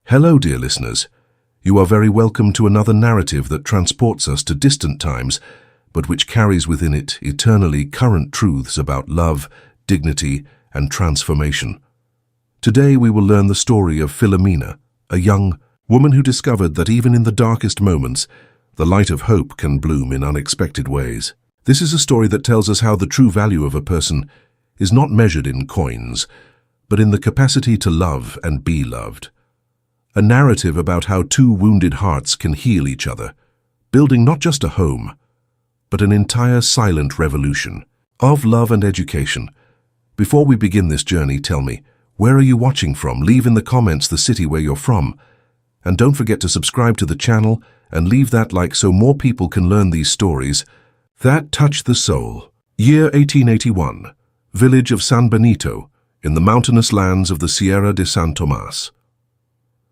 Hello, dear listeners. You are very welcome to another narrative that transports us to distant times, but which carries within it eternally current truths about love, dignity, and transformation. Today we will learn the story of Filomena, a young woman who discovered that even in the darkest moments, the light of hope can bloom in unexpected ways. This is a story that tells us how the true value of a person is not measured in coins, but in the capacity to love and be loved. A narrative about how two wounded hearts can heal each other, building not just a home, but an entire silent revolution of love and education. Before we begin this journey, tell me, where are you watching from? Leave in the comments the city where you're from. And don't forget to subscribe to the channel and leave that like so more people can learn these stories that touch the soul. Year 1881, village of San Benito, in the mountainous lands of the Sierra de San Tomas.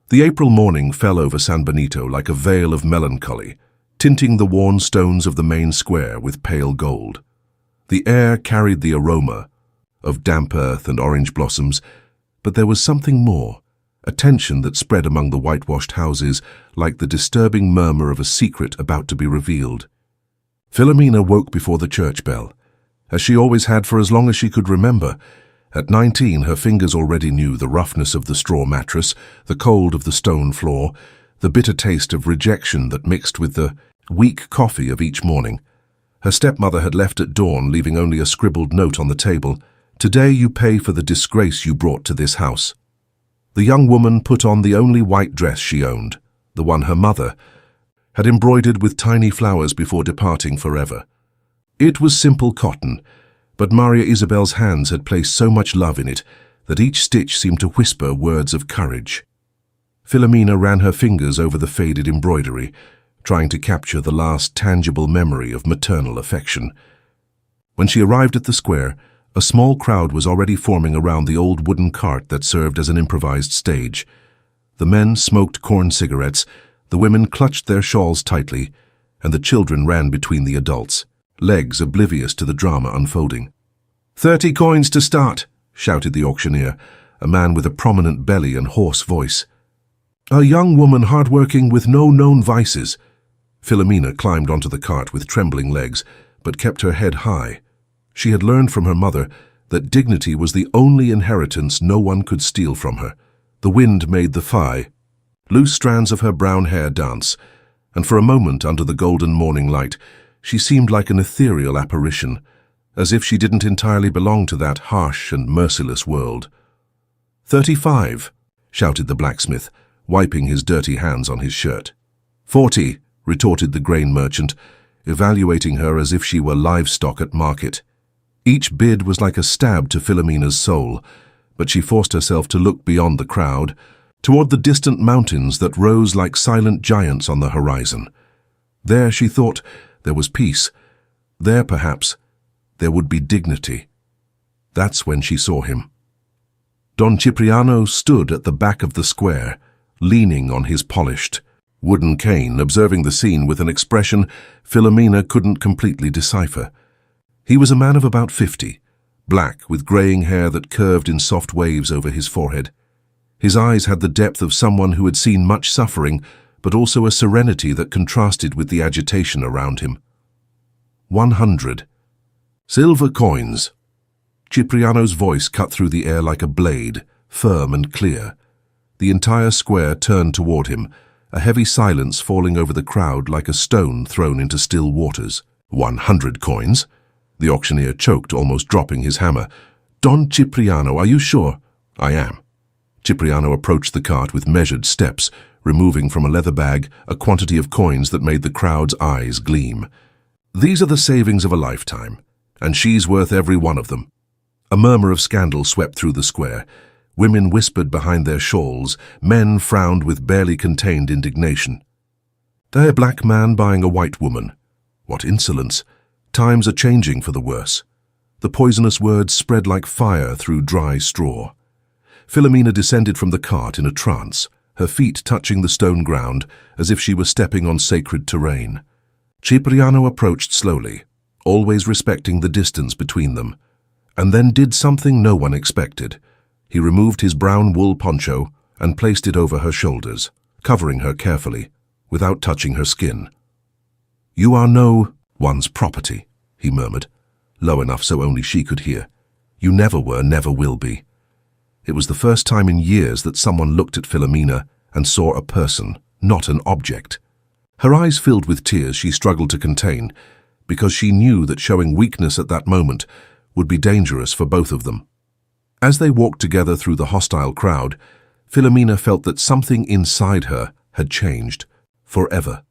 The April morning fell over San Benito like a veil of melancholy, tinting the worn stones of the main square with pale gold. The air carried the aroma of damp earth and orange blossoms, but there was something more, a tension that spread among the whitewashed houses like the disturbing murmur of a secret about to be revealed. Filomena woke before the church bell, as she always had for as long as she could remember. At 19, her fingers already knew the roughness of the straw mattress, the cold of the stone floor, the bitter taste of rejection that mixed with the weak coffee of each morning. Her stepmother had left at dawn, leaving only a scribbled note on the table. "Today you pay for the disgrace you brought to this house." The young woman put on the only white dress she owned, the one her mother had embroidered with tiny flowers before departing forever. It was simple cotton, but Maria Isabel's hands had placed so much love in it that each stitch seemed to whisper words of courage. Filomena ran her fingers over the faded embroidery, trying to capture the last tangible memory of maternal affection. When she arrived at the square, a small crowd was already forming around the old wooden cart that served as an improvised stage. The men smoked corn cigarettes, the women clutched their shawls tightly, and the children ran between the adults, legs oblivious to the drama unfolding. 30 coins to start," shouted the auctioneer, a man with a prominent belly and hoarse voice. "A young woman hard-working with no known vices." Filomena climbed onto the cart with trembling legs, but kept her head high. She had learned from her mother that dignity was the only inheritance no one could steal from her. The wind made the loose strands of her brown hair dance, and for a moment under the golden morning light, she seemed like an ethereal apparition, as if she didn't entirely belong to that harsh and merciless world. 35, shouted the blacksmith, wiping his dirty hands on his shirt. 40, retorted the grain merchant, evaluating her as if she were livestock at market. Each bid was like a stab to Filomena's soul, but she forced herself to look beyond the crowd, toward the distant mountains that rose like silent giants on the horizon. There, she thought, there was peace. There, perhaps, there would be dignity. That's when she saw him. Don Cipriano stood at the back of the square, leaning on his polished wooden cane, observing the scene with an expression Filomena couldn't completely decipher. He was a man of about 50, black, with graying hair that curved in soft waves over his forehead. His eyes had the depth of someone who had seen much suffering, but also a serenity that contrasted with the agitation around him. 100. Silver coins. Cipriano's voice cut through the air like a blade, firm and clear. The entire square turned toward him, a heavy silence falling over the crowd like a stone thrown into still waters. 100 coins? The auctioneer choked, almost dropping his hammer. "Don Cipriano, are you sure?" "I am." Cipriano approached the cart with measured steps, removing from a leather bag a quantity of coins that made the crowd's eyes gleam. "These are the savings of a lifetime, and she's worth every one of them." A murmur of scandal swept through the square. Women whispered behind their shawls, men frowned with barely contained indignation. "A black man buying a white woman. What insolence! Times are changing for the worse." The poisonous words spread like fire through dry straw. Filomena descended from the cart in a trance, her feet touching the stone ground as if she were stepping on sacred terrain. Cipriano approached slowly, always respecting the distance between them, and then did something no one expected. He removed his brown wool poncho and placed it over her shoulders, covering her carefully, without touching her skin. "You are no one's property," he murmured, low enough so only she could hear. "You never were, never will be." It was the first time in years that someone looked at Filomena and saw a person, not an object. Her eyes filled with tears she struggled to contain, because she knew that showing weakness at that moment would be dangerous for both of them. As they walked together through the hostile crowd, Filomena felt that something inside her had changed, forever.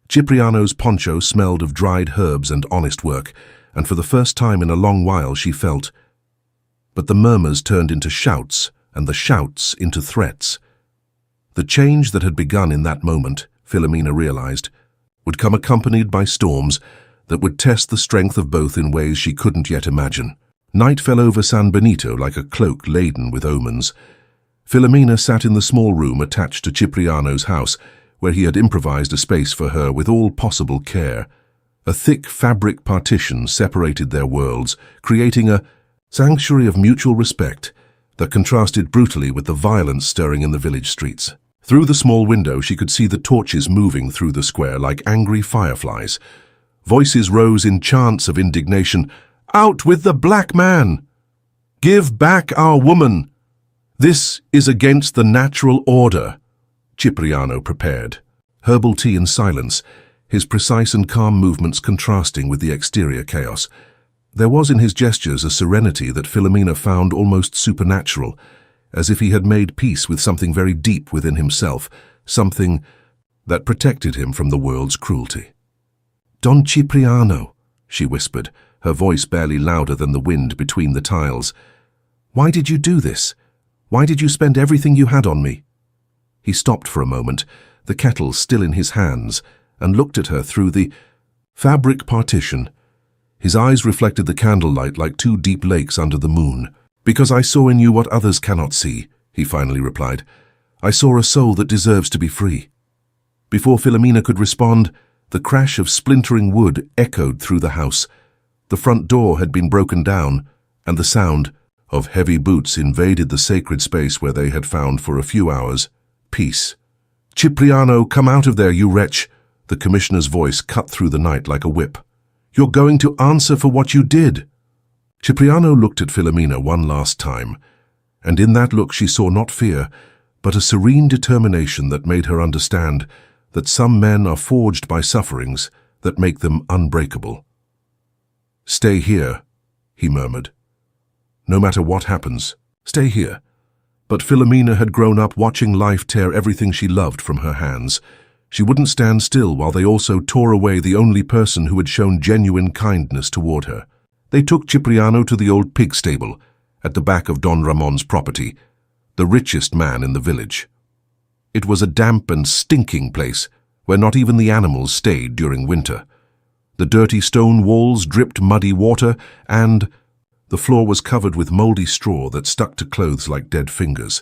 Cipriano's poncho smelled of dried herbs and honest work, and for the first time in a long while she felt. But the murmurs turned into shouts, and the shouts into threats. The change that had begun in that moment, Filomena realized, would come accompanied by storms that would test the strength of both in ways she couldn't yet imagine. Night fell over San Benito like a cloak laden with omens. Filomena sat in the small room attached to Cipriano's house, where he had improvised a space for her with all possible care. A thick fabric partition separated their worlds, creating a sanctuary of mutual respect that contrasted brutally with the violence stirring in the village streets. Through the small window she could see the torches moving through the square like angry fireflies. Voices rose in chants of indignation. "Out with the black man! Give back our woman! This is against the natural order." Cipriano prepared. Herbal tea in silence, his precise and calm movements contrasting with the exterior chaos. There was in his gestures a serenity that Filomena found almost supernatural, as if he had made peace with something very deep within himself, something that protected him from the world's cruelty. "Don Cipriano," she whispered, her voice barely louder than the wind between the tiles. "Why did you do this? Why did you spend everything you had on me?" He stopped for a moment, the kettle still in his hands, and looked at her through the fabric partition. His eyes reflected the candlelight like two deep lakes under the moon. "Because I saw in you what others cannot see," he finally replied. "I saw a soul that deserves to be free." Before Filomena could respond, the crash of splintering wood echoed through the house. The front door had been broken down, and the sound of heavy boots invaded the sacred space where they had found for a few hours peace. "Cipriano, come out of there, you wretch!" The commissioner's voice cut through the night like a whip. "You're going to answer for what you did." Cipriano looked at Filomena one last time, and in that look she saw not fear, but a serene determination that made her understand that some men are forged by sufferings that make them unbreakable. "Stay here," he murmured. "No matter what happens, stay here." But Filomena had grown up watching life tear everything she loved from her hands. She wouldn't stand still while they also tore away the only person who had shown genuine kindness toward her. They took Cipriano to the old pig stable at the back of Don Ramon's property, the richest man in the village. It was a damp and stinking place where not even the animals stayed during winter. The dirty stone walls dripped muddy water, and the floor was covered with moldy straw that stuck to clothes like dead fingers.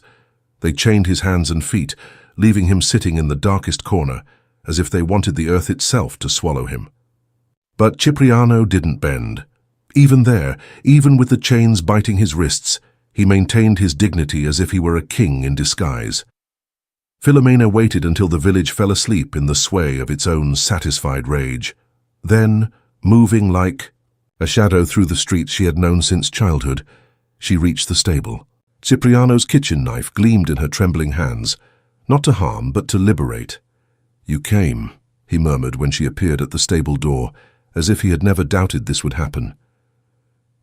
They chained his hands and feet, leaving him sitting in the darkest corner, as if they wanted the earth itself to swallow him. But Cipriano didn't bend. Even there, even with the chains biting his wrists, he maintained his dignity as if he were a king in disguise. Filomena waited until the village fell asleep in the sway of its own satisfied rage. Then, moving like a shadow through the streets she had known since childhood, she reached the stable. Cipriano's kitchen knife gleamed in her trembling hands, not to harm, but to liberate. "You came," he murmured when she appeared at the stable door, as if he had never doubted this would happen.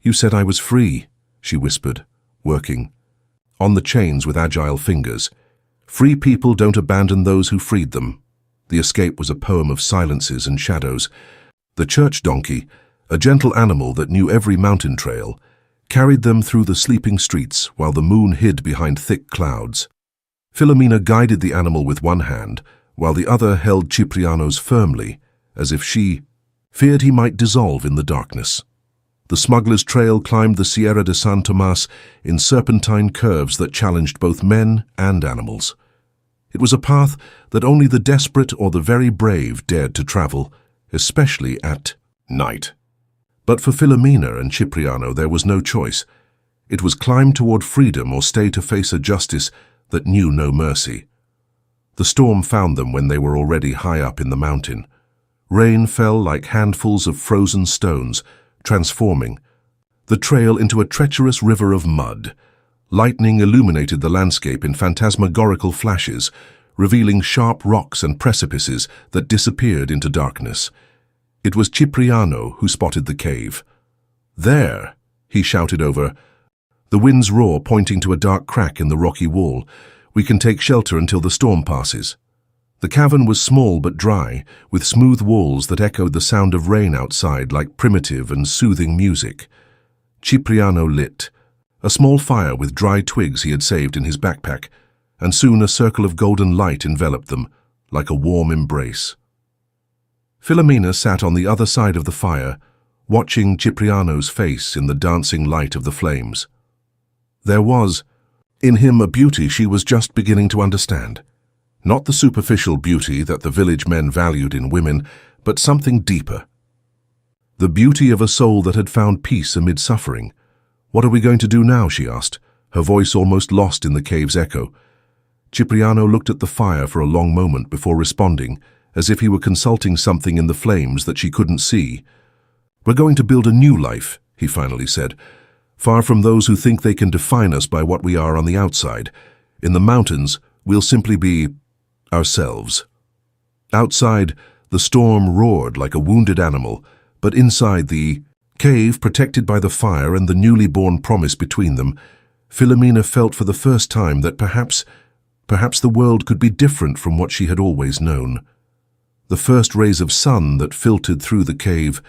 "You said I was free," she whispered, working on the chains with agile fingers. "Free people don't abandon those who freed them." The escape was a poem of silences and shadows. The church donkey, a gentle animal that knew every mountain trail, carried them through the sleeping streets while the moon hid behind thick clouds. Filomena guided the animal with one hand, while the other held Cipriano's firmly, as if she feared he might dissolve in the darkness. The smuggler's trail climbed the Sierra de San Tomas in serpentine curves that challenged both men and animals. It was a path that only the desperate or the very brave dared to travel, especially at night. But for Filomena and Cipriano there was no choice. It was climb toward freedom or stay to face a justice that knew no mercy. The storm found them when they were already high up in the mountain. Rain fell like handfuls of frozen stones, transforming the trail into a treacherous river of mud. Lightning illuminated the landscape in phantasmagorical flashes, revealing sharp rocks and precipices that disappeared into darkness. It was Cipriano who spotted the cave. "There!" he shouted over, the wind's roar pointing to a dark crack in the rocky wall. "We can take shelter until the storm passes." The cavern was small but dry, with smooth walls that echoed the sound of rain outside like primitive and soothing music. Cipriano lit a small fire with dry twigs he had saved in his backpack, and soon a circle of golden light enveloped them, like a warm embrace. Filomena sat on the other side of the fire, watching Cipriano's face in the dancing light of the flames. There was, in him, a beauty she was just beginning to understand. Not the superficial beauty that the village men valued in women, but something deeper. The beauty of a soul that had found peace amid suffering. "What are we going to do now?" she asked, her voice almost lost in the cave's echo. Cipriano looked at the fire for a long moment before responding, as if he were consulting something in the flames that she couldn't see. "We're going to build a new life," he finally said, "far from those who think they can define us by what we are on the outside. In the mountains, we'll simply be ourselves." Outside, the storm roared like a wounded animal, but inside the cave, protected by the fire and the newly born promise between them, Filomena felt for the first time that perhaps the world could be different from what she had always known. The first rays of sun that filtered through the cave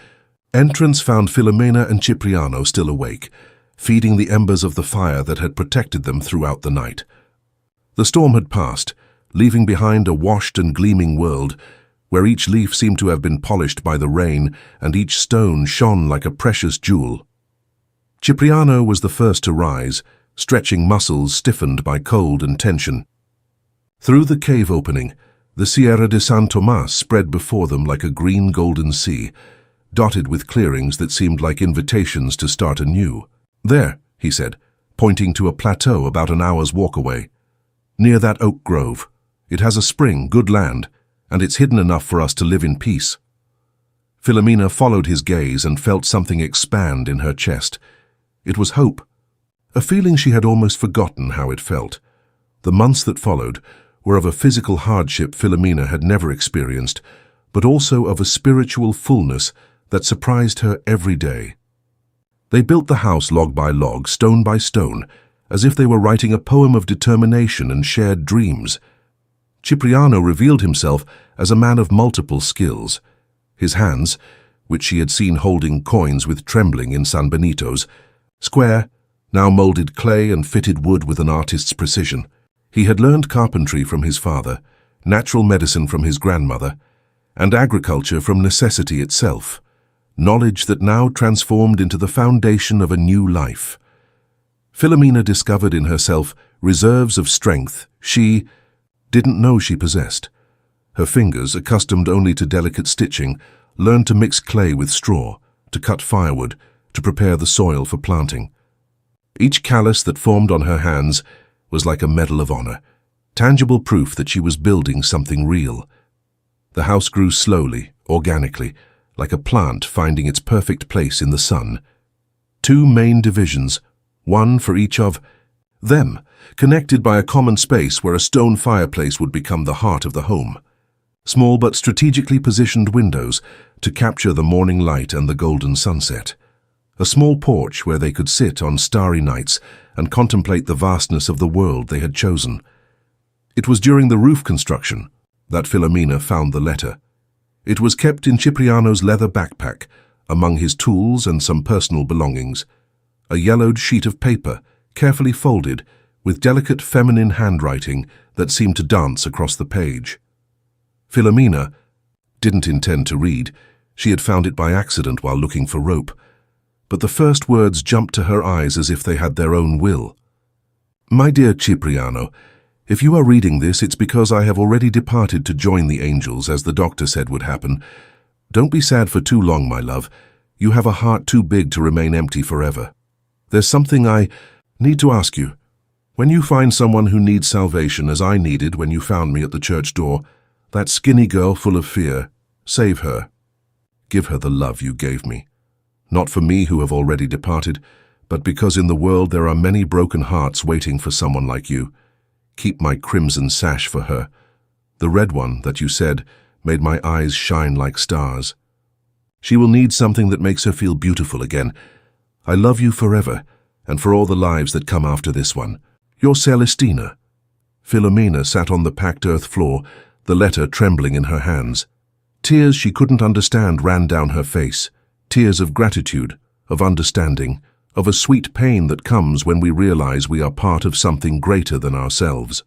entrance found Filomena and Cipriano still awake, feeding the embers of the fire that had protected them throughout the night. The storm had passed, leaving behind a washed and gleaming world, where each leaf seemed to have been polished by the rain and each stone shone like a precious jewel. Cipriano was the first to rise, stretching muscles stiffened by cold and tension. Through the cave opening, the Sierra de San Tomas spread before them like a green-golden sea, dotted with clearings that seemed like invitations to start anew. "There," he said, pointing to a plateau about an hour's walk away. "Near that oak grove. It has a spring, good land, and it's hidden enough for us to live in peace." Filomena followed his gaze and felt something expand in her chest. It was hope, a feeling she had almost forgotten how it felt. The months that followed were of a physical hardship Filomena had never experienced, but also of a spiritual fullness that surprised her every day. They built the house log by log, stone by stone, as if they were writing a poem of determination and shared dreams. Cipriano revealed himself as a man of multiple skills. His hands, which she had seen holding coins with trembling in San Benito's, square, now molded clay and fitted wood with an artist's precision. He had learned carpentry from his father, natural medicine from his grandmother, and agriculture from necessity itself, knowledge that now transformed into the foundation of a new life. Filomena discovered in herself reserves of strength she didn't know she possessed. Her fingers, accustomed only to delicate stitching, learned to mix clay with straw, to cut firewood, to prepare the soil for planting. Each callus that formed on her hands was like a medal of honor, tangible proof that she was building something real. The house grew slowly, organically, like a plant finding its perfect place in the sun. 2 main divisions, one for each of them, connected by a common space where a stone fireplace would become the heart of the home. Small but strategically positioned windows to capture the morning light and the golden sunset. A small porch where they could sit on starry nights and contemplate the vastness of the world they had chosen. It was during the roof construction that Filomena found the letter. It was kept in Cipriano's leather backpack, among his tools and some personal belongings. A yellowed sheet of paper, carefully folded, with delicate feminine handwriting that seemed to dance across the page. Filomena didn't intend to read. She had found it by accident while looking for rope. But the first words jumped to her eyes as if they had their own will. "My dear Cipriano, if you are reading this, it's because I have already departed to join the angels, as the doctor said would happen. Don't be sad for too long, my love. You have a heart too big to remain empty forever. There's something I need to ask you. When you find someone who needs salvation, as I needed when you found me at the church door, that skinny girl full of fear, save her. Give her the love you gave me. Not for me who have already departed, but because in the world there are many broken hearts waiting for someone like you. Keep my crimson sash for her. The red one that you said made my eyes shine like stars. She will need something that makes her feel beautiful again. I love you forever, and for all the lives that come after this one. Your Celestina. Filomena sat on the packed earth floor, the letter trembling in her hands. Tears she couldn't understand ran down her face, tears of gratitude, of understanding, of a sweet pain that comes when we realize we are part of something greater than ourselves.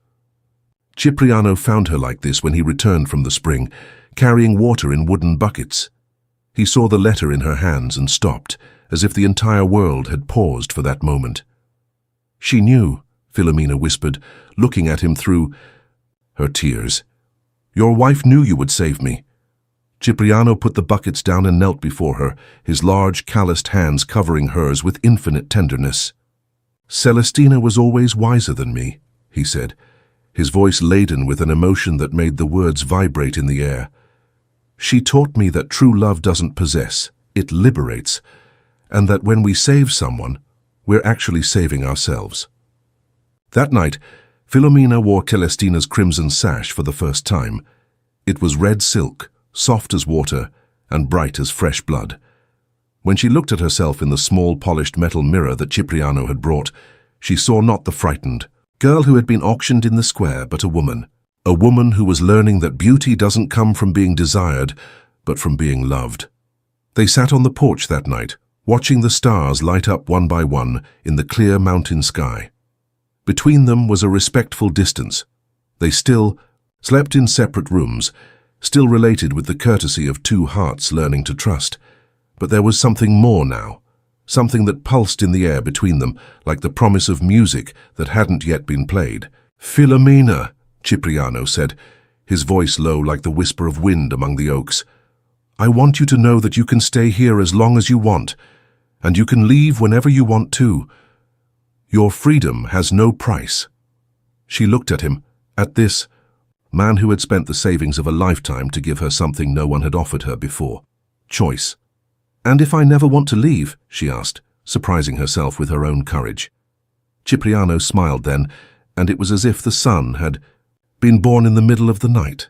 Cipriano found her like this when he returned from the spring, carrying water in wooden buckets. He saw the letter in her hands and stopped, as if the entire world had paused for that moment. She knew, Filomena whispered, looking at him through her tears. Your wife knew you would save me. Cipriano put the buckets down and knelt before her, his large, calloused hands covering hers with infinite tenderness. Celestina was always wiser than me, he said, his voice laden with an emotion that made the words vibrate in the air. She taught me that true love doesn't possess, it liberates, and that when we save someone, we're actually saving ourselves. That night, Filomena wore Celestina's crimson sash for the first time. It was red silk, soft as water, and bright as fresh blood. When she looked at herself in the small polished metal mirror that Cipriano had brought, she saw not the frightened girl who had been auctioned in the square, but a woman who was learning that beauty doesn't come from being desired, but from being loved. They sat on the porch that night, watching the stars light up one by one in the clear mountain sky. Between them was a respectful distance. They still slept in separate rooms, still related with the courtesy of two hearts learning to trust. But there was something more now, something that pulsed in the air between them, like the promise of music that hadn't yet been played. Filomena, Cipriano said, his voice low like the whisper of wind among the oaks. I want you to know that you can stay here as long as you want, and you can leave whenever you want to. Your freedom has no price. She looked at him, at this man who had spent the savings of a lifetime to give her something no one had offered her before. Choice. And if I never want to leave, she asked, surprising herself with her own courage. Cipriano smiled then, and it was as if the sun had been born in the middle of the night.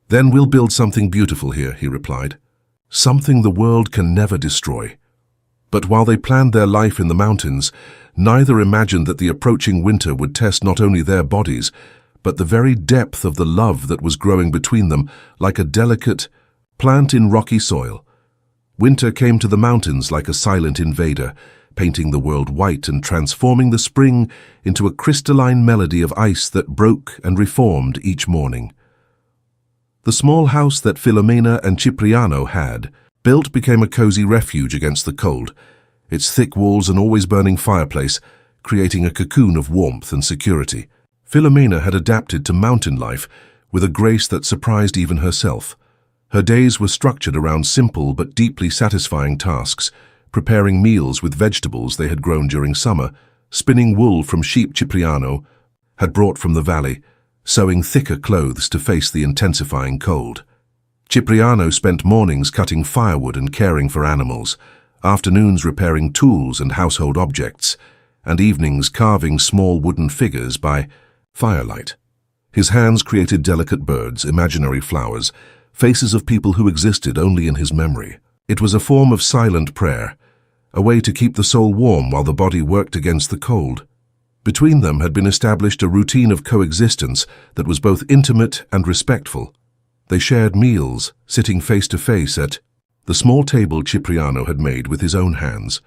Then we'll build something beautiful here, he replied. Something the world can never destroy. But while they planned their life in the mountains, neither imagined that the approaching winter would test not only their bodies, but the very depth of the love that was growing between them like a delicate plant in rocky soil. Winter came to the mountains like a silent invader, painting the world white and transforming the spring into a crystalline melody of ice that broke and reformed each morning. The small house that Filomena and Cipriano had built became a cozy refuge against the cold, its thick walls and always burning fireplace creating a cocoon of warmth and security. Filomena had adapted to mountain life with a grace that surprised even herself. Her days were structured around simple but deeply satisfying tasks, preparing meals with vegetables they had grown during summer, spinning wool from sheep Cipriano had brought from the valley, sewing thicker clothes to face the intensifying cold. Cipriano spent mornings cutting firewood and caring for animals, afternoons repairing tools and household objects, and evenings carving small wooden figures by firelight. His hands created delicate birds, imaginary flowers, faces of people who existed only in his memory. It was a form of silent prayer, a way to keep the soul warm while the body worked against the cold. Between them had been established a routine of coexistence that was both intimate and respectful. They shared meals, sitting face to face at the small table Cipriano had made with his own hands.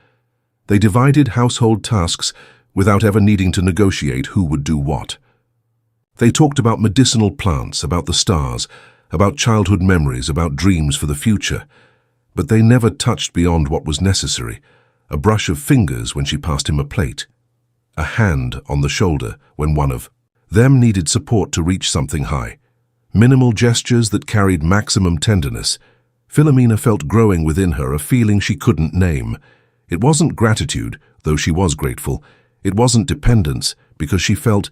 They divided household tasks without ever needing to negotiate who would do what. They talked about medicinal plants, about the stars, about childhood memories, about dreams for the future. But they never touched beyond what was necessary, a brush of fingers when she passed him a plate, a hand on the shoulder when one of them needed support to reach something high. Minimal gestures that carried maximum tenderness. Filomena felt growing within her a feeling she couldn't name. It wasn't gratitude, though she was grateful. It wasn't dependence, because she felt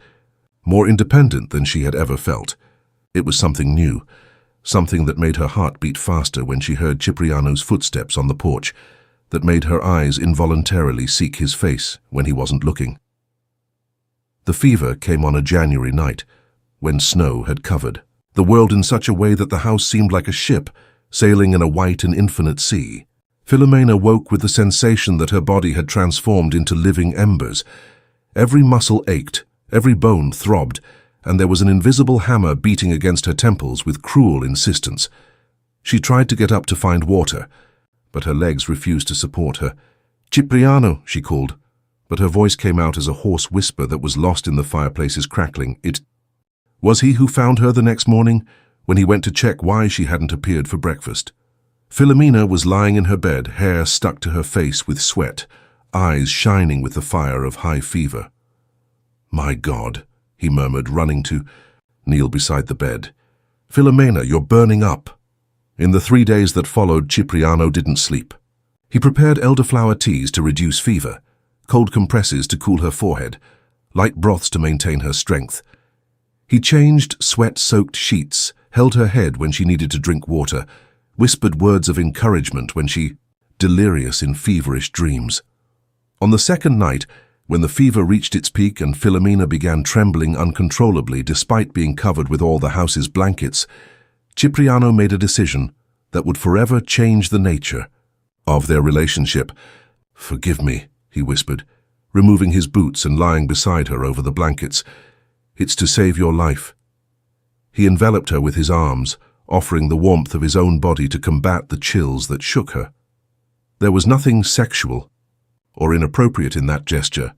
more independent than she had ever felt. It was something new, something that made her heart beat faster when she heard Cipriano's footsteps on the porch, that made her eyes involuntarily seek his face when he wasn't looking. The fever came on a January night, when snow had covered the world in such a way that the house seemed like a ship sailing in a white and infinite sea. Filomena woke with the sensation that her body had transformed into living embers. Every muscle ached, every bone throbbed, and there was an invisible hammer beating against her temples with cruel insistence. She tried to get up to find water, but her legs refused to support her. "Cipriano," she called, but her voice came out as a hoarse whisper that was lost in the fireplace's crackling. It was he who found her the next morning, when he went to check why she hadn't appeared for breakfast. Filomena was lying in her bed, hair stuck to her face with sweat, eyes shining with the fire of high fever. "My God," he murmured, running to kneel beside the bed. "Filomena, you're burning up." In the 3 days that followed, Cipriano didn't sleep. He prepared elderflower teas to reduce fever, cold compresses to cool her forehead, light broths to maintain her strength. He changed sweat-soaked sheets, held her head when she needed to drink water, whispered words of encouragement when she delirious in feverish dreams. On the second night, when the fever reached its peak and Filomena began trembling uncontrollably despite being covered with all the house's blankets, Cipriano made a decision that would forever change the nature of their relationship. "Forgive me," he whispered, removing his boots and lying beside her over the blankets. "It's to save your life." He enveloped her with his arms, offering the warmth of his own body to combat the chills that shook her. There was nothing sexual or inappropriate in that gesture.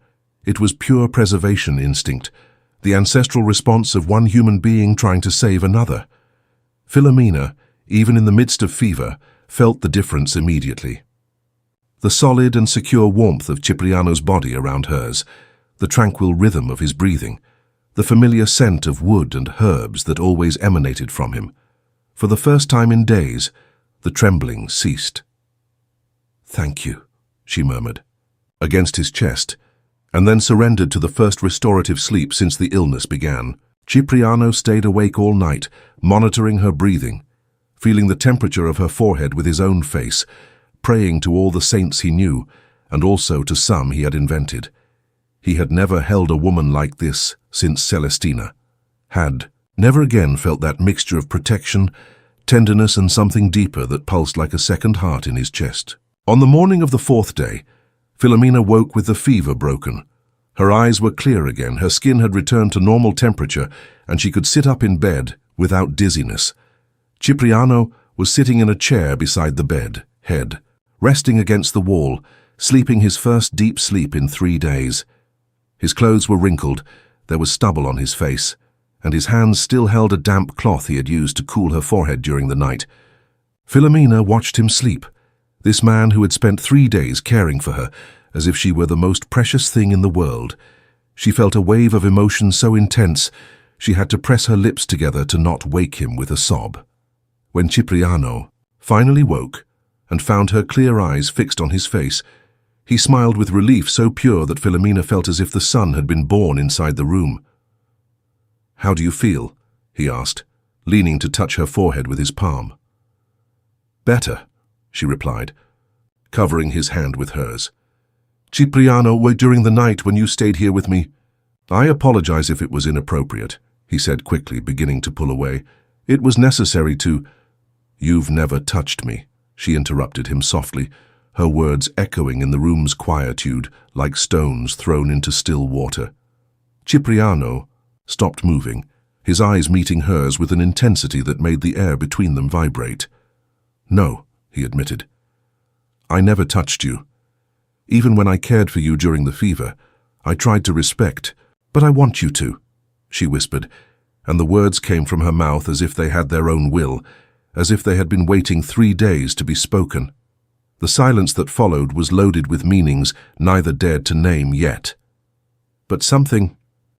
It was pure preservation instinct, the ancestral response of one human being trying to save another. Filomena, even in the midst of fever, felt the difference immediately. The solid and secure warmth of Cipriano's body around hers, the tranquil rhythm of his breathing, the familiar scent of wood and herbs that always emanated from him. For the first time in days, the trembling ceased. "Thank you," she murmured, against his chest, and then surrendered to the first restorative sleep since the illness began. Cipriano stayed awake all night, monitoring her breathing, feeling the temperature of her forehead with his own face, praying to all the saints he knew, and also to some he had invented. He had never held a woman like this since Celestina, had never again felt that mixture of protection, tenderness, and something deeper that pulsed like a second heart in his chest. On the morning of the 4th day, Filomena woke with the fever broken. Her eyes were clear again, her skin had returned to normal temperature, and she could sit up in bed without dizziness. Cipriano was sitting in a chair beside the bed, head resting against the wall, sleeping his first deep sleep in 3 days. His clothes were wrinkled, there was stubble on his face, and his hands still held a damp cloth he had used to cool her forehead during the night. Filomena watched him sleep, this man who had spent 3 days caring for her, as if she were the most precious thing in the world. She felt a wave of emotion so intense, she had to press her lips together to not wake him with a sob. When Cipriano finally woke and found her clear eyes fixed on his face, he smiled with relief so pure that Filomena felt as if the sun had been born inside the room. "How do you feel?" he asked, leaning to touch her forehead with his palm. "Better," she replied, covering his hand with hers. "Cipriano, during the night when you stayed here with me, I apologize if it was inappropriate," he said quickly, beginning to pull away. "It was necessary to—" "You've never touched me," she interrupted him softly, her words echoing in the room's quietude like stones thrown into still water. Cipriano stopped moving, his eyes meeting hers with an intensity that made the air between them vibrate. "No," he admitted. "I never touched you. Even when I cared for you during the fever, I tried to respect, but I want you to," she whispered, and the words came from her mouth as if they had their own will, as if they had been waiting 3 days to be spoken. The silence that followed was loaded with meanings neither dared to name yet. But something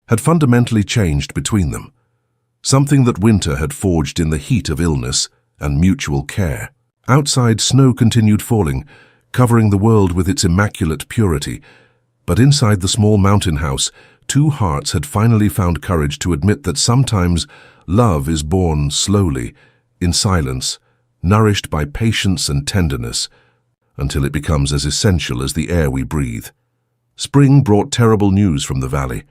had fundamentally changed between them, something that winter had forged in the heat of illness and mutual care. Outside, snow continued falling, covering the world with its immaculate purity, but inside the small mountain house, two hearts had finally found courage to admit that sometimes love is born slowly, in silence, nourished by patience and tenderness, until it becomes as essential as the air we breathe. Spring brought terrible news from the valley.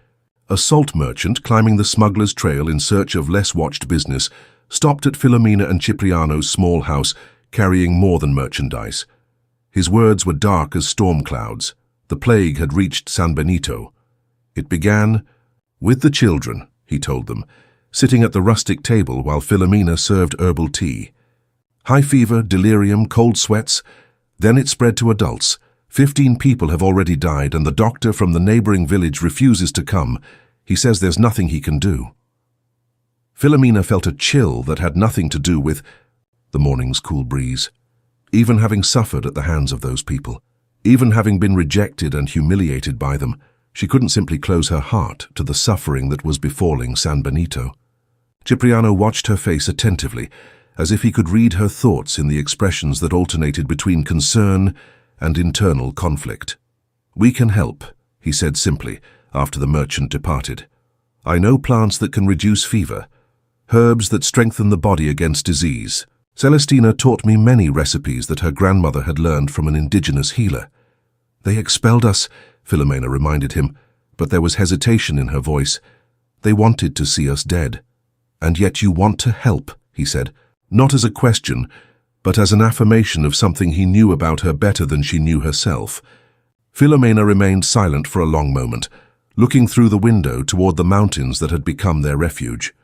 A salt merchant climbing the smuggler's trail in search of less watched business stopped at Filomena and Cipriano's small house, carrying more than merchandise. His words were dark as storm clouds. The plague had reached San Benito. It began with the children, he told them, sitting at the rustic table while Filomena served herbal tea. High fever, delirium, cold sweats. Then it spread to adults. 15 people have already died, and the doctor from the neighboring village refuses to come. He says there's nothing he can do. Filomena felt a chill that had nothing to do with the morning's cool breeze. Even having suffered at the hands of those people, even having been rejected and humiliated by them, she couldn't simply close her heart to the suffering that was befalling San Benito. Cipriano watched her face attentively, as if he could read her thoughts in the expressions that alternated between concern and internal conflict. "We can help," he said simply, after the merchant departed. "I know plants that can reduce fever, herbs that strengthen the body against disease. Celestina taught me many recipes that her grandmother had learned from an indigenous healer." "They expelled us," Filomena reminded him, but there was hesitation in her voice. "They wanted to see us dead." "And yet you want to help," he said, not as a question, but as an affirmation of something he knew about her better than she knew herself. Filomena remained silent for a long moment, looking through the window toward the mountains that had become their refuge.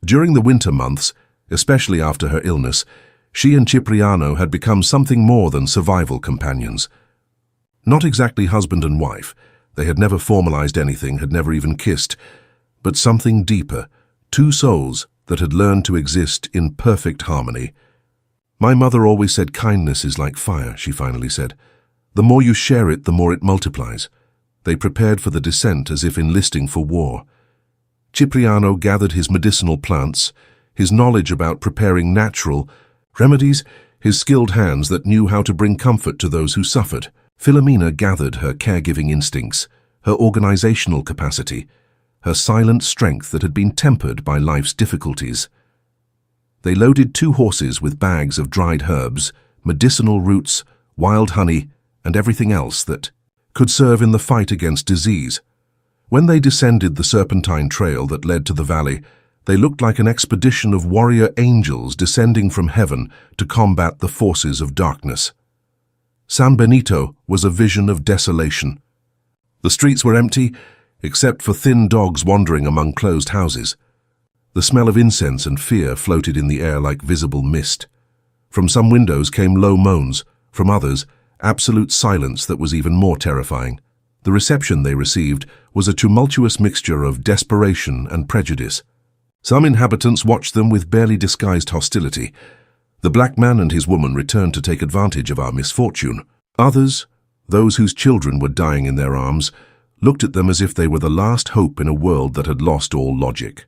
During the winter months, especially after her illness, she and Cipriano had become something more than survival companions. Not exactly husband and wife, they had never formalized anything, had never even kissed, but something deeper, two souls that had learned to exist in perfect harmony. "My mother always said kindness is like fire," she finally said. "The more you share it, the more it multiplies." They prepared for the descent as if enlisting for war. Cipriano gathered his medicinal plants, his knowledge about preparing natural remedies, his skilled hands that knew how to bring comfort to those who suffered. Filomena gathered her caregiving instincts, her organizational capacity, her silent strength that had been tempered by life's difficulties. They loaded 2 horses with bags of dried herbs, medicinal roots, wild honey, and everything else that could serve in the fight against disease. When they descended the serpentine trail that led to the valley, they looked like an expedition of warrior angels descending from heaven to combat the forces of darkness. San Benito was a vision of desolation. The streets were empty, except for thin dogs wandering among closed houses. The smell of incense and fear floated in the air like visible mist. From some windows came low moans, from others, absolute silence that was even more terrifying. The reception they received was a tumultuous mixture of desperation and prejudice. Some inhabitants watched them with barely disguised hostility. The black man and his woman returned to take advantage of our misfortune. Others, those whose children were dying in their arms, looked at them as if they were the last hope in a world that had lost all logic.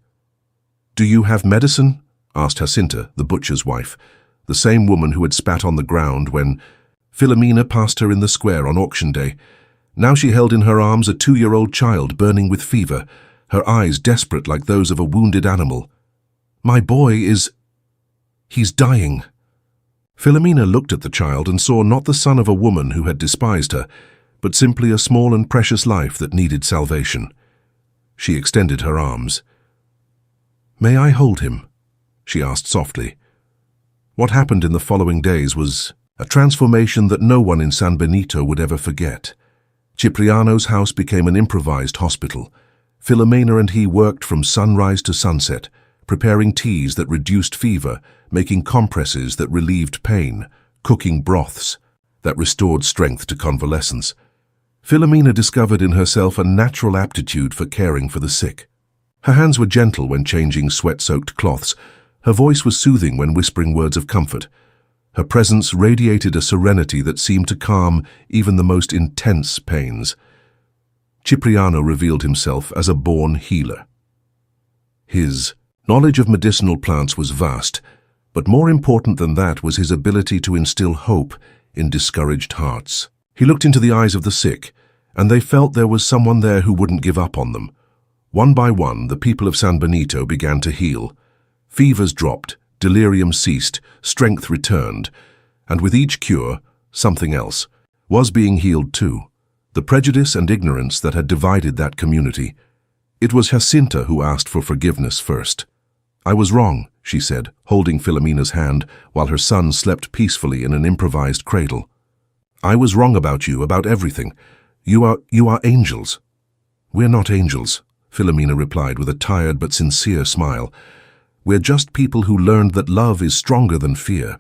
"Do you have medicine?" asked Jacinta, the butcher's wife, the same woman who had spat on the ground when Filomena passed her in the square on auction day. Now she held in her arms a 2-year-old child burning with fever, her eyes desperate like those of a wounded animal. "My boy he's dying." Filomena looked at the child and saw not the son of a woman who had despised her, but simply a small and precious life that needed salvation. She extended her arms. "May I hold him?" she asked softly. What happened in the following days was a transformation that no one in San Benito would ever forget. Cipriano's house became an improvised hospital. Filomena and he worked from sunrise to sunset, preparing teas that reduced fever, making compresses that relieved pain, cooking broths that restored strength to convalescence. Filomena discovered in herself a natural aptitude for caring for the sick. Her hands were gentle when changing sweat-soaked cloths. Her voice was soothing when whispering words of comfort. Her presence radiated a serenity that seemed to calm even the most intense pains. Cipriano revealed himself as a born healer. His knowledge of medicinal plants was vast, but more important than that was his ability to instill hope in discouraged hearts. He looked into the eyes of the sick, and they felt there was someone there who wouldn't give up on them. One by one, the people of San Benito began to heal. Fevers dropped, delirium ceased, strength returned, and with each cure, something else was being healed too. The prejudice and ignorance that had divided that community. It was Jacinta who asked for forgiveness first. "I was wrong," she said, holding Filomena's hand while her son slept peacefully in an improvised cradle. "I was wrong about you, about everything. You are angels." "We're not angels," Filomena replied with a tired but sincere smile. "We're just people who learned that love is stronger than fear."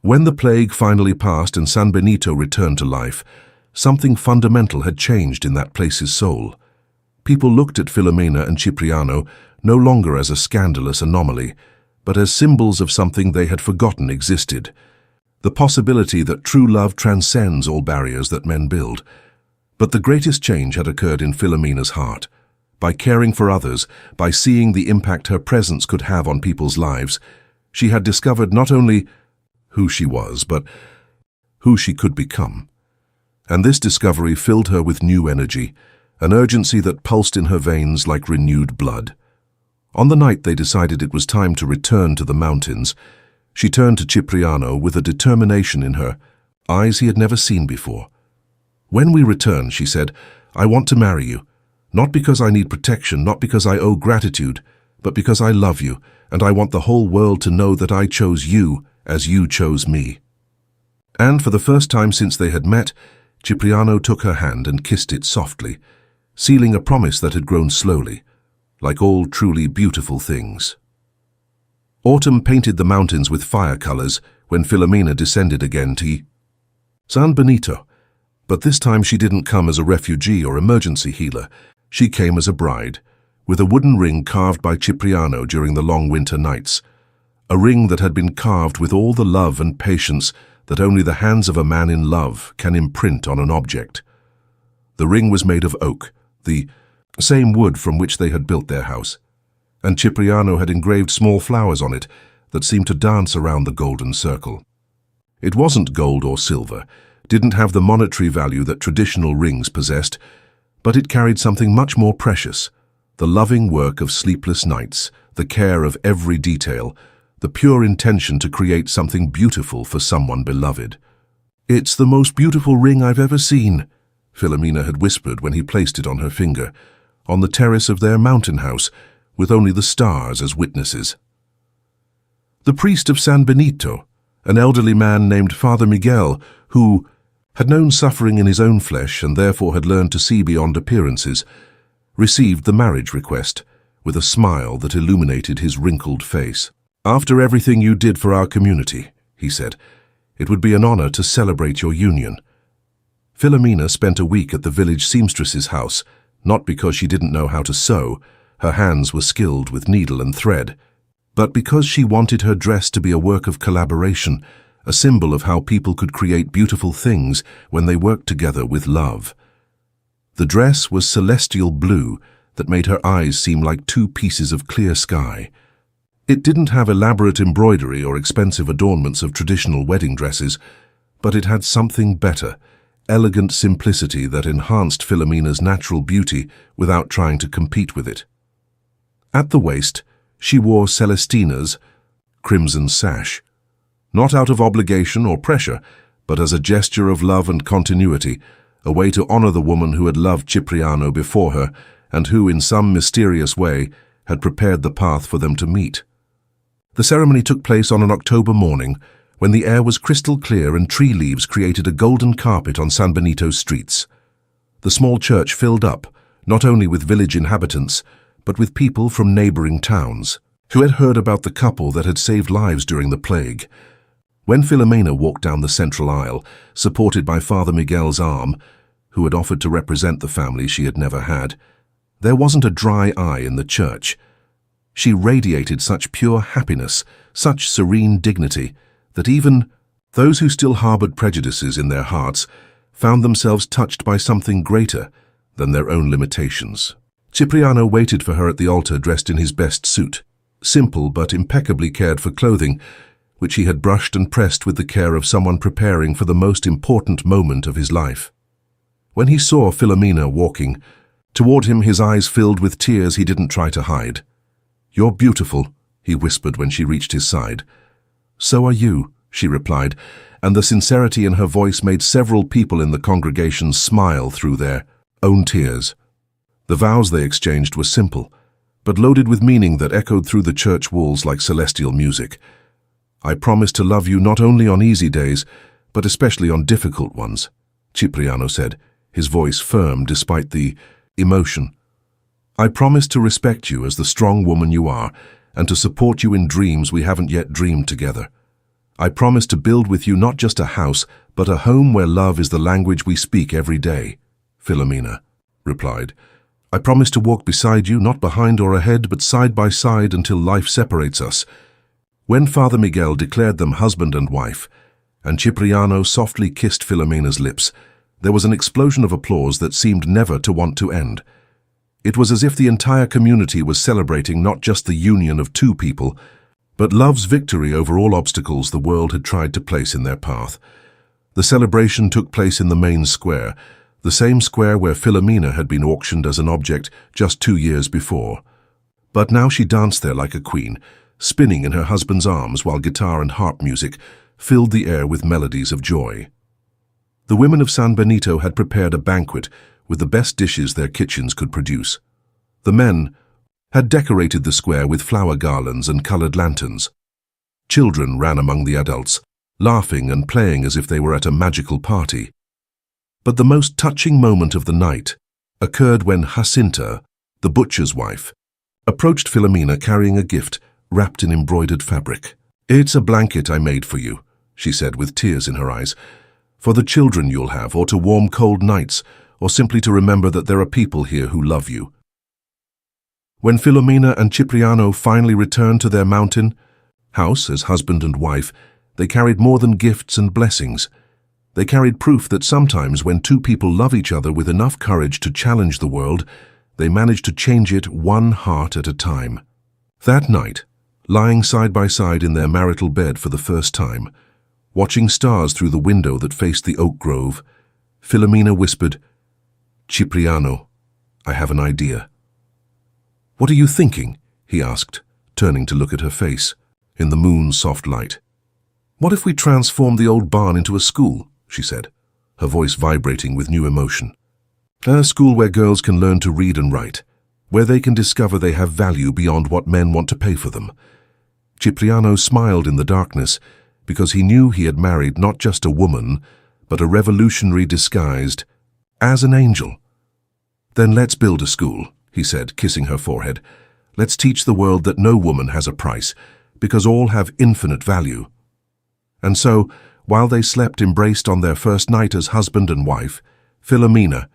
When the plague finally passed and San Benito returned to life, something fundamental had changed in that place's soul. People looked at Filomena and Cipriano no longer as a scandalous anomaly, but as symbols of something they had forgotten existed. The possibility that true love transcends all barriers that men build. But the greatest change had occurred in Filomena's heart. By caring for others, by seeing the impact her presence could have on people's lives, she had discovered not only who she was, but who she could become. And this discovery filled her with new energy, an urgency that pulsed in her veins like renewed blood. On the night they decided it was time to return to the mountains, she turned to Cipriano with a determination in her, eyes he had never seen before. "When we return," she said, "I want to marry you. Not because I need protection, not because I owe gratitude, but because I love you, and I want the whole world to know that I chose you as you chose me." And for the first time since they had met, Cipriano took her hand and kissed it softly, sealing a promise that had grown slowly, like all truly beautiful things. Autumn painted the mountains with fire colors when Filomena descended again to San Benito. But this time she didn't come as a refugee or emergency healer. She came as a bride, with a wooden ring carved by Cipriano during the long winter nights. A ring that had been carved with all the love and patience that only the hands of a man in love can imprint on an object. The ring was made of oak, the same wood from which they had built their house, and Cipriano had engraved small flowers on it that seemed to dance around the golden circle. It wasn't gold or silver, didn't have the monetary value that traditional rings possessed, but it carried something much more precious, the loving work of sleepless nights, the care of every detail, the pure intention to create something beautiful for someone beloved. "It's the most beautiful ring I've ever seen," Filomena had whispered when he placed it on her finger, on the terrace of their mountain house, with only the stars as witnesses. The priest of San Benito, an elderly man named Father Miguel, who had known suffering in his own flesh and therefore had learned to see beyond appearances, received the marriage request with a smile that illuminated his wrinkled face. "After everything you did for our community," he said, "it would be an honor to celebrate your union." Filomena spent a week at the village seamstress's house, not because she didn't know how to sew, her hands were skilled with needle and thread, but because she wanted her dress to be a work of collaboration, a symbol of how people could create beautiful things when they worked together with love. The dress was celestial blue that made her eyes seem like two pieces of clear sky. It didn't have elaborate embroidery or expensive adornments of traditional wedding dresses, but it had something better, elegant simplicity that enhanced Filomena's natural beauty without trying to compete with it. At the waist, she wore Celestina's crimson sash, not out of obligation or pressure, but as a gesture of love and continuity, a way to honor the woman who had loved Cipriano before her and who, in some mysterious way, had prepared the path for them to meet. The ceremony took place on an October morning, when the air was crystal clear and tree leaves created a golden carpet on San Benito's streets. The small church filled up, not only with village inhabitants, but with people from neighboring towns, who had heard about the couple that had saved lives during the plague. When Filomena walked down the central aisle, supported by Father Miguel's arm, who had offered to represent the family she had never had, there wasn't a dry eye in the church. She radiated such pure happiness, such serene dignity, that even those who still harbored prejudices in their hearts found themselves touched by something greater than their own limitations. Cipriano waited for her at the altar dressed in his best suit, simple but impeccably cared for clothing, which he had brushed and pressed with the care of someone preparing for the most important moment of his life. When he saw Filomena walking toward him, his eyes filled with tears he didn't try to hide. "You're beautiful," he whispered when she reached his side. "So are you," she replied, and the sincerity in her voice made several people in the congregation smile through their own tears. The vows they exchanged were simple, but loaded with meaning that echoed through the church walls like celestial music. "I promise to love you not only on easy days, but especially on difficult ones," Cipriano said, his voice firm despite the emotion. "I promise to respect you as the strong woman you are, and to support you in dreams we haven't yet dreamed together. I promise to build with you not just a house, but a home where love is the language we speak every day," Filomena replied. "I promise to walk beside you, not behind or ahead, but side by side until life separates us." When Father Miguel declared them husband and wife, and Cipriano softly kissed Filomena's lips, there was an explosion of applause that seemed never to want to end. It was as if the entire community was celebrating not just the union of two people, but love's victory over all obstacles the world had tried to place in their path. The celebration took place in the main square, the same square where Filomena had been auctioned as an object just 2 years before. But now she danced there like a queen, spinning in her husband's arms while guitar and harp music filled the air with melodies of joy. The women of San Benito had prepared a banquet with the best dishes their kitchens could produce. The men had decorated the square with flower garlands and colored lanterns. Children ran among the adults, laughing and playing as if they were at a magical party. But the most touching moment of the night occurred when Jacinta, the butcher's wife, approached Filomena carrying a gift wrapped in embroidered fabric. "It's a blanket I made for you," she said with tears in her eyes, "for the children you'll have, or to warm cold nights, or simply to remember that there are people here who love you." When Filomena and Cipriano finally returned to their mountain house as husband and wife, they carried more than gifts and blessings. They carried proof that sometimes when two people love each other with enough courage to challenge the world, they manage to change it one heart at a time. That night, lying side by side in their marital bed for the first time, watching stars through the window that faced the oak grove, Filomena whispered, "Cipriano, I have an idea." "What are you thinking?" he asked, turning to look at her face, in the moon's soft light. "What if we transform the old barn into a school?" she said, her voice vibrating with new emotion. "A school where girls can learn to read and write, where they can discover they have value beyond what men want to pay for them." Cipriano smiled in the darkness, because he knew he had married not just a woman, but a revolutionary disguised as an angel. "Then let's build a school," he said, kissing her forehead. "Let's teach the world that no woman has a price, because all have infinite value." And so, while they slept embraced on their first night as husband and wife, Filomena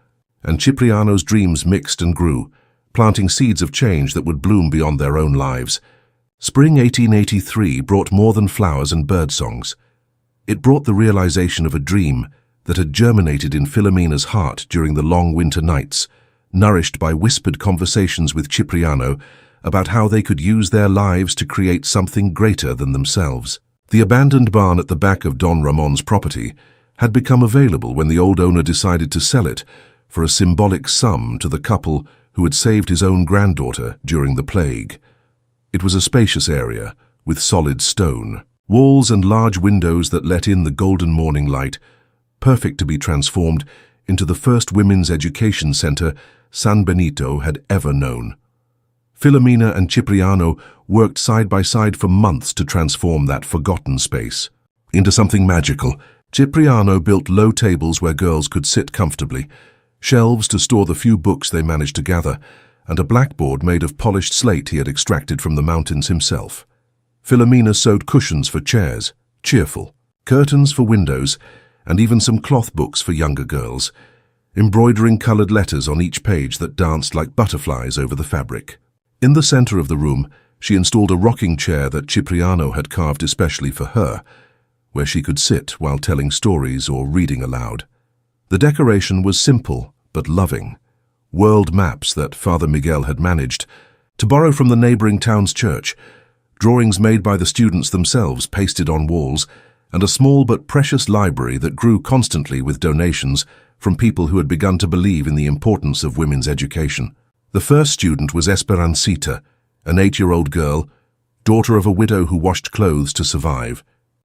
and Cipriano's dreams mixed and grew, planting seeds of change that would bloom beyond their own lives. Spring 1883 brought more than flowers and birdsongs. It brought the realization of a dream that had germinated in Filomena's heart during the long winter nights, nourished by whispered conversations with Cipriano about how they could use their lives to create something greater than themselves. The abandoned barn at the back of Don Ramon's property had become available when the old owner decided to sell it for a symbolic sum to the couple who had saved his own granddaughter during the plague. It was a spacious area with solid stone, walls and large windows that let in the golden morning light, perfect to be transformed into the first women's education center San Benito had ever known. Filomena and Cipriano worked side by side for months to transform that forgotten space into something magical. Cipriano built low tables where girls could sit comfortably, shelves to store the few books they managed to gather, and a blackboard made of polished slate he had extracted from the mountains himself. Filomena sewed cushions for chairs, cheerful, curtains for windows, and even some cloth books for younger girls, embroidering colored letters on each page that danced like butterflies over the fabric. In the center of the room, she installed a rocking chair that Cipriano had carved especially for her, where she could sit while telling stories or reading aloud. The decoration was simple but loving. World maps that Father Miguel had managed to borrow from the neighboring town's church, drawings made by the students themselves pasted on walls, and a small but precious library that grew constantly with donations from people who had begun to believe in the importance of women's education. The first student was Esperancita, an 8-year-old girl, daughter of a widow who washed clothes to survive.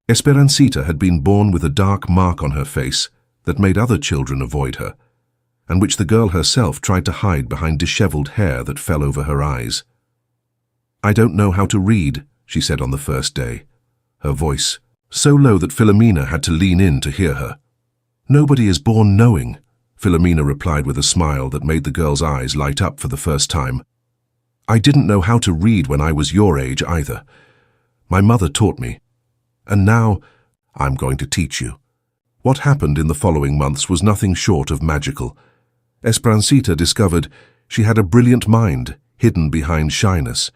Esperancita had been born with a dark mark on her face that made other children avoid her, and which the girl herself tried to hide behind disheveled hair that fell over her eyes. "I don't know how to read," she said on the first day, her voice so low that Filomena had to lean in to hear her. "Nobody is born knowing," Filomena replied with a smile that made the girl's eyes light up for the first time. "I didn't know how to read when I was your age either. My mother taught me, and now I'm going to teach you." What happened in the following months was nothing short of magical. Esperancita discovered she had a brilliant mind hidden behind shyness.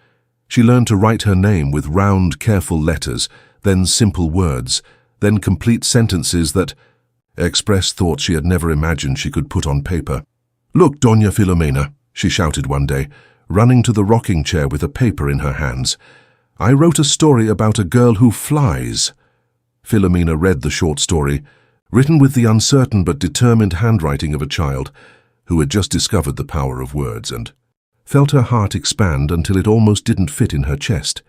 She learned to write her name with round, careful letters, then simple words, then complete sentences that expressed thoughts she had never imagined she could put on paper. "Look, Doña Filomena," she shouted one day, running to the rocking chair with a paper in her hands. "I wrote a story about a girl who flies." Filomena read the short story, written with the uncertain but determined handwriting of a child who had just discovered the power of words, and felt her heart expand until it almost didn't fit in her chest.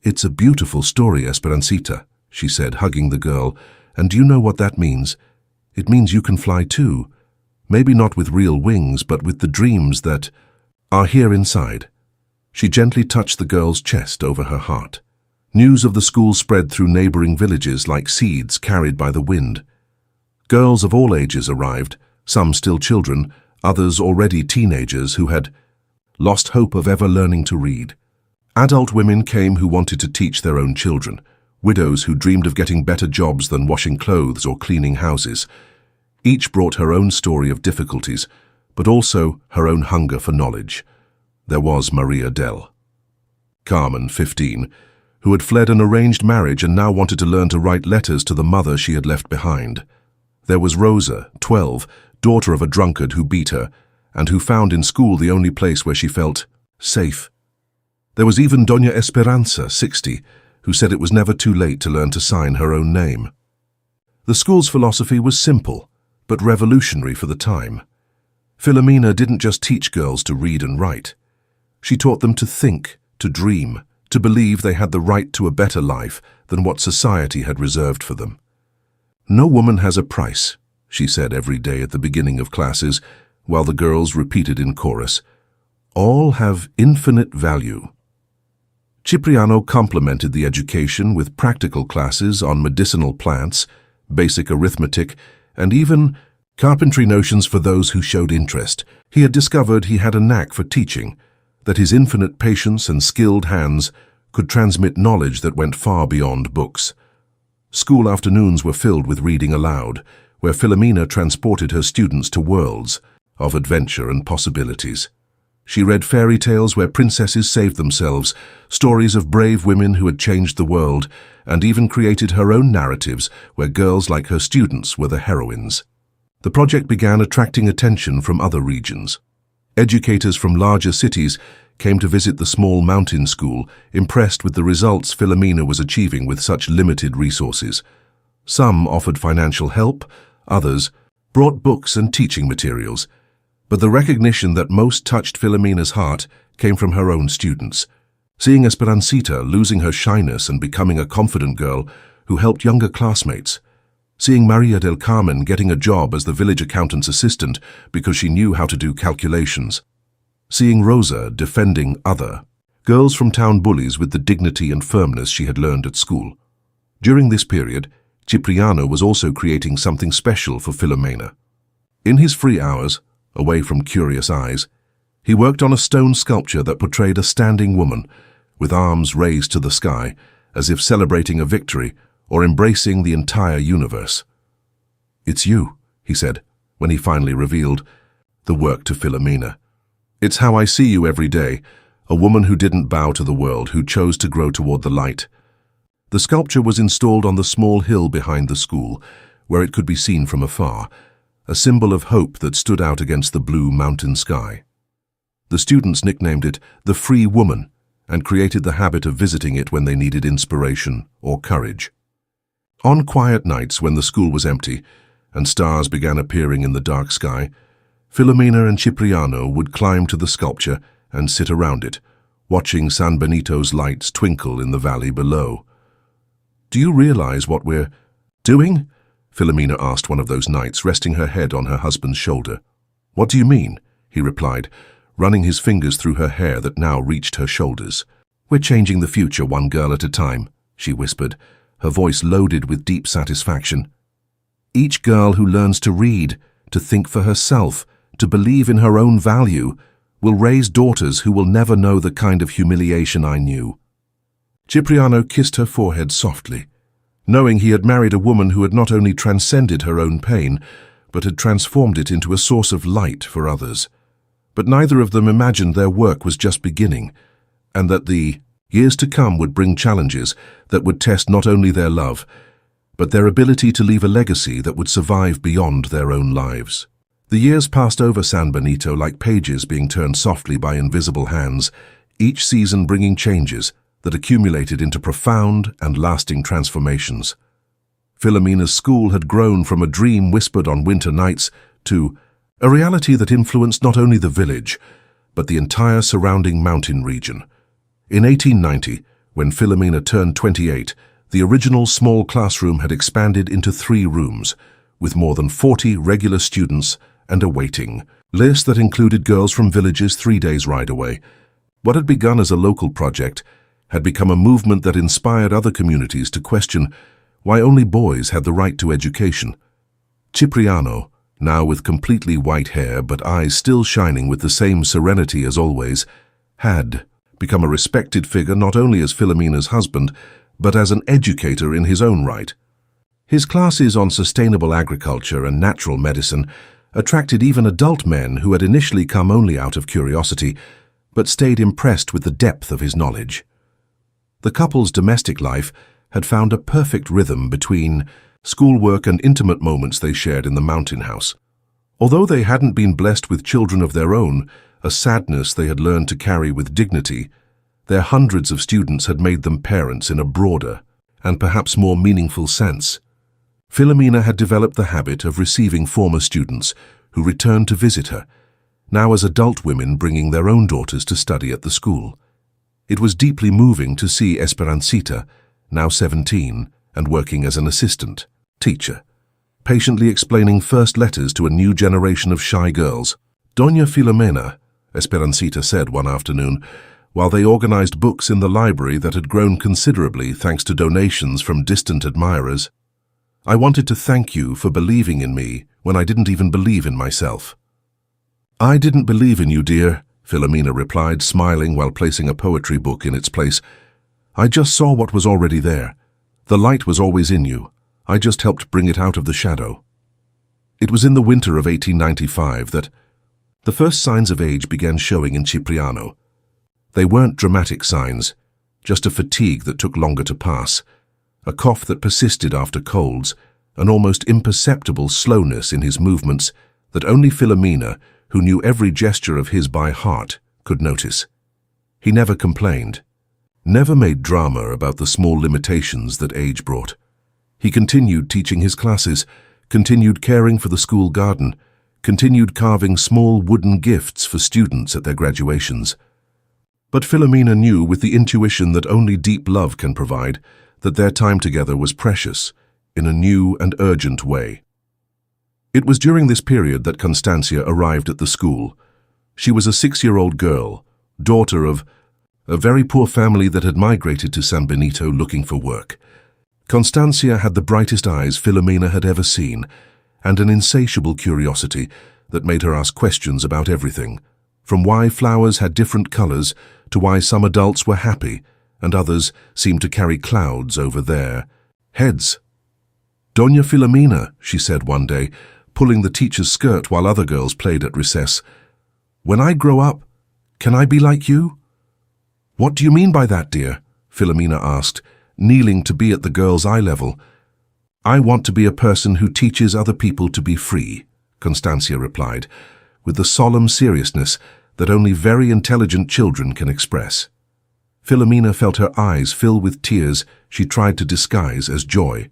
"It's a beautiful story, Esperancita," she said, hugging the girl, "and do you know what that means? It means you can fly too. Maybe not with real wings, but with the dreams that are here inside." She gently touched the girl's chest over her heart. News of the school spread through neighboring villages like seeds carried by the wind. Girls of all ages arrived, some still children, others already teenagers who had lost hope of ever learning to read. Adult women came who wanted to teach their own children, widows who dreamed of getting better jobs than washing clothes or cleaning houses. Each brought her own story of difficulties, but also her own hunger for knowledge. There was Maria del Carmen, 15, who had fled an arranged marriage and now wanted to learn to write letters to the mother she had left behind. There was Rosa, 12, daughter of a drunkard who beat her, and who found in school the only place where she felt safe. There was even Doña Esperanza, 60, who said it was never too late to learn to sign her own name. The school's philosophy was simple, but revolutionary for the time. Filomena didn't just teach girls to read and write. She taught them to think, to dream, to believe they had the right to a better life than what society had reserved for them. "No woman has a price," she said every day at the beginning of classes, while the girls repeated in chorus. "All have infinite value." Cipriano complemented the education with practical classes on medicinal plants, basic arithmetic, and even carpentry notions for those who showed interest. He had discovered he had a knack for teaching, that his infinite patience and skilled hands could transmit knowledge that went far beyond books. School afternoons were filled with reading aloud, where Filomena transported her students to worlds of adventure and possibilities. She read fairy tales where princesses saved themselves, stories of brave women who had changed the world, and even created her own narratives where girls like her students were the heroines. The project began attracting attention from other regions. Educators from larger cities came to visit the small mountain school, impressed with the results Filomena was achieving with such limited resources. Some offered financial help, others brought books and teaching materials. But the recognition that most touched Filomena's heart came from her own students. Seeing Esperancita losing her shyness and becoming a confident girl who helped younger classmates. Seeing Maria del Carmen getting a job as the village accountant's assistant because she knew how to do calculations. Seeing Rosa defending other girls from town bullies with the dignity and firmness she had learned at school. During this period, Cipriano was also creating something special for Filomena. In his free hours, away from curious eyes, he worked on a stone sculpture that portrayed a standing woman, with arms raised to the sky, as if celebrating a victory or embracing the entire universe. "It's you," he said, when he finally revealed the work to Filomena. "It's how I see you every day, a woman who didn't bow to the world, who chose to grow toward the light." The sculpture was installed on the small hill behind the school, where it could be seen from afar, a symbol of hope that stood out against the blue mountain sky. The students nicknamed it the Free Woman and created the habit of visiting it when they needed inspiration or courage. On quiet nights when the school was empty and stars began appearing in the dark sky, Filomena and Cipriano would climb to the sculpture and sit around it, watching San Benito's lights twinkle in the valley below. "Do you realize what we're doing?" Filomena asked one of those nights, resting her head on her husband's shoulder. "What do you mean?" he replied, running his fingers through her hair that now reached her shoulders. "We're changing the future one girl at a time," she whispered, her voice loaded with deep satisfaction. "Each girl who learns to read, to think for herself, to believe in her own value, will raise daughters who will never know the kind of humiliation I knew." Cipriano kissed her forehead softly, knowing he had married a woman who had not only transcended her own pain, but had transformed it into a source of light for others. But neither of them imagined their work was just beginning, and that the years to come would bring challenges that would test not only their love, but their ability to leave a legacy that would survive beyond their own lives. The years passed over San Benito like pages being turned softly by invisible hands, each season bringing changes that accumulated into profound and lasting transformations. Filomena's school had grown from a dream whispered on winter nights to a reality that influenced not only the village, but the entire surrounding mountain region. In 1890, when Filomena turned 28, the original small classroom had expanded into 3 rooms, with more than 40 regular students and a waiting list that included girls from villages 3 days' ride away. What had begun as a local project had become a movement that inspired other communities to question why only boys had the right to education. Cipriano, now with completely white hair but eyes still shining with the same serenity as always, had become a respected figure not only as Filomena's husband, but as an educator in his own right. His classes on sustainable agriculture and natural medicine attracted even adult men who had initially come only out of curiosity, but stayed impressed with the depth of his knowledge. The couple's domestic life had found a perfect rhythm between schoolwork and intimate moments they shared in the mountain house. Although they hadn't been blessed with children of their own, a sadness they had learned to carry with dignity, their hundreds of students had made them parents in a broader and perhaps more meaningful sense. Filomena had developed the habit of receiving former students who returned to visit her, now as adult women bringing their own daughters to study at the school. It was deeply moving to see Esperancita, now 17 and working as an assistant teacher, patiently explaining first letters to a new generation of shy girls. "Doña Filomena," Esperancita said one afternoon, while they organized books in the library that had grown considerably thanks to donations from distant admirers, "I wanted to thank you for believing in me when I didn't even believe in myself." "I didn't believe in you, dear," Filomena replied, smiling while placing a poetry book in its place. "I just saw what was already there. The light was always in you. I just helped bring it out of the shadow." It was in the winter of 1895 that the first signs of age began showing in Cipriano. They weren't dramatic signs, just a fatigue that took longer to pass, a cough that persisted after colds, an almost imperceptible slowness in his movements that only Filomena, who knew every gesture of his by heart, could notice. He never complained, never made drama about the small limitations that age brought. He continued teaching his classes, continued caring for the school garden, continued carving small wooden gifts for students at their graduations. But Filomena knew with the intuition that only deep love can provide that their time together was precious, in a new and urgent way. It was during this period that Constancia arrived at the school. She was a 6-year-old girl, daughter of a very poor family that had migrated to San Benito looking for work. Constancia had the brightest eyes Filomena had ever seen, and an insatiable curiosity that made her ask questions about everything, from why flowers had different colors to why some adults were happy and others seemed to carry clouds over their heads. "Doña Filomena," she said one day, pulling the teacher's skirt while other girls played at recess, "when I grow up, can I be like you?" "What do you mean by that, dear?" Filomena asked, kneeling to be at the girl's eye level. "I want to be a person who teaches other people to be free," Constancia replied, with the solemn seriousness that only very intelligent children can express. Filomena felt her eyes fill with tears she tried to disguise as joy.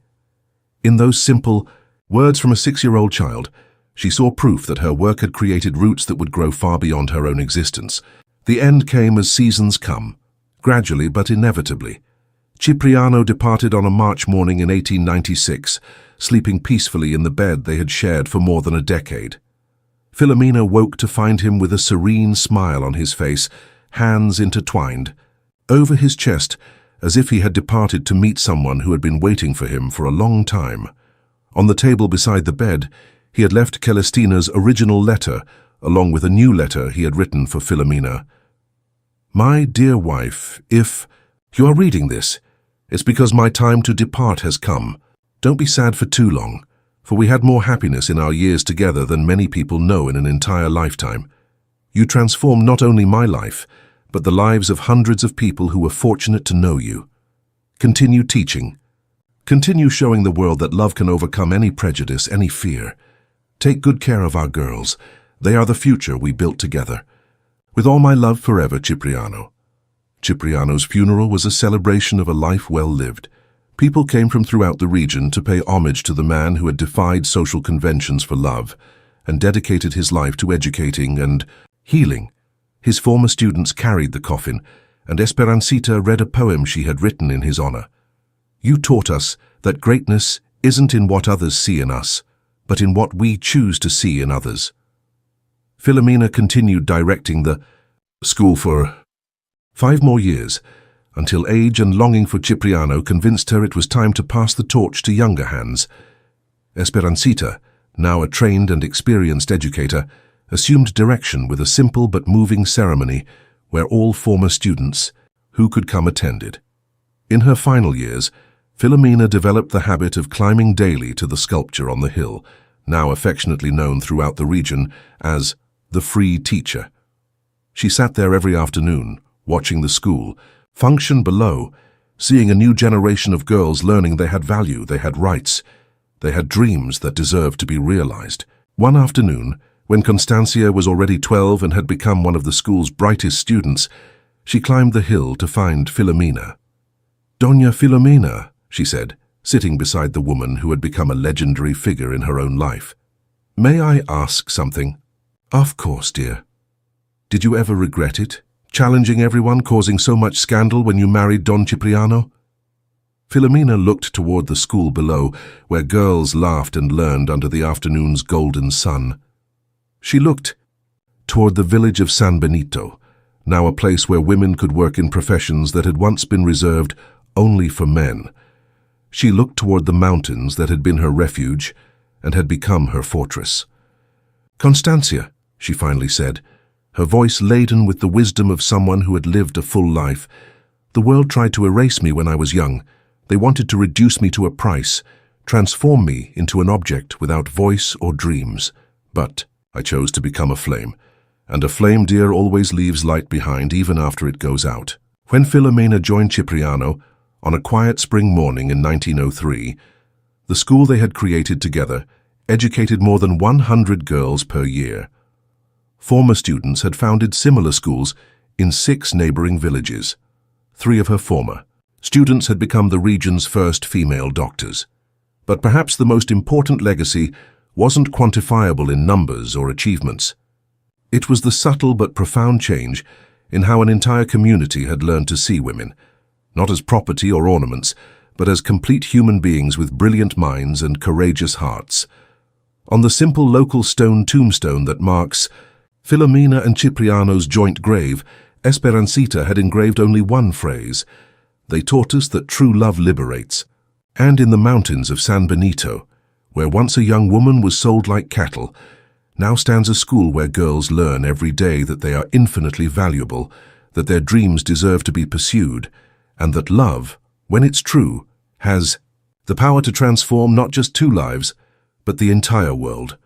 In those simple words from a 6-year-old child, she saw proof that her work had created roots that would grow far beyond her own existence. The end came as seasons come, gradually but inevitably. Cipriano departed on a March morning in 1896, sleeping peacefully in the bed they had shared for more than a decade. Filomena woke to find him with a serene smile on his face, hands intertwined, over his chest, as if he had departed to meet someone who had been waiting for him for a long time. On the table beside the bed, he had left Celestina's original letter, along with a new letter he had written for Filomena. "My dear wife, if you are reading this, it's because my time to depart has come. Don't be sad for too long, for we had more happiness in our years together than many people know in an entire lifetime. You transformed not only my life, but the lives of hundreds of people who were fortunate to know you. Continue teaching. Continue showing the world that love can overcome any prejudice, any fear. Take good care of our girls. They are the future we built together. With all my love forever, Cipriano." Cipriano's funeral was a celebration of a life well lived. People came from throughout the region to pay homage to the man who had defied social conventions for love and dedicated his life to educating and healing. His former students carried the coffin, and Esperancita read a poem she had written in his honor. "You taught us that greatness isn't in what others see in us, but in what we choose to see in others." Filomena continued directing the school for 5 more years, until age and longing for Cipriano convinced her it was time to pass the torch to younger hands. Esperancita, now a trained and experienced educator, assumed direction with a simple but moving ceremony where all former students who could come attended. In her final years, Filomena developed the habit of climbing daily to the sculpture on the hill, now affectionately known throughout the region as the Free Teacher. She sat there every afternoon, watching the school function below, seeing a new generation of girls learning they had value, they had rights, they had dreams that deserved to be realized. One afternoon, when Constancia was already 12 and had become one of the school's brightest students, she climbed the hill to find Filomena. "Doña Filomena," she said, sitting beside the woman who had become a legendary figure in her own life. "May I ask something?" "Of course, dear." "Did you ever regret it, challenging everyone, causing so much scandal when you married Don Cipriano?" Filomena looked toward the school below, where girls laughed and learned under the afternoon's golden sun. She looked toward the village of San Benito, now a place where women could work in professions that had once been reserved only for men. She looked toward the mountains that had been her refuge and had become her fortress. "Constancia," she finally said, her voice laden with the wisdom of someone who had lived a full life, "the world tried to erase me when I was young. They wanted to reduce me to a price, transform me into an object without voice or dreams. But I chose to become a flame, and a flame, dear, always leaves light behind even after it goes out." When Filomena joined Cipriano on a quiet spring morning in 1903, the school they had created together educated more than 100 girls per year. Former students had founded similar schools in 6 neighboring villages. 3 of her former students had become the region's first female doctors. But perhaps the most important legacy wasn't quantifiable in numbers or achievements. It was the subtle but profound change in how an entire community had learned to see women, not as property or ornaments, but as complete human beings with brilliant minds and courageous hearts. On the simple local stone tombstone that marks Filomena and Cipriano's joint grave, Esperancita had engraved only one phrase: "They taught us that true love liberates." And in the mountains of San Benito, where once a young woman was sold like cattle, now stands a school where girls learn every day that they are infinitely valuable, that their dreams deserve to be pursued, and that love, when it's true, has the power to transform not just 2 lives, but the entire world.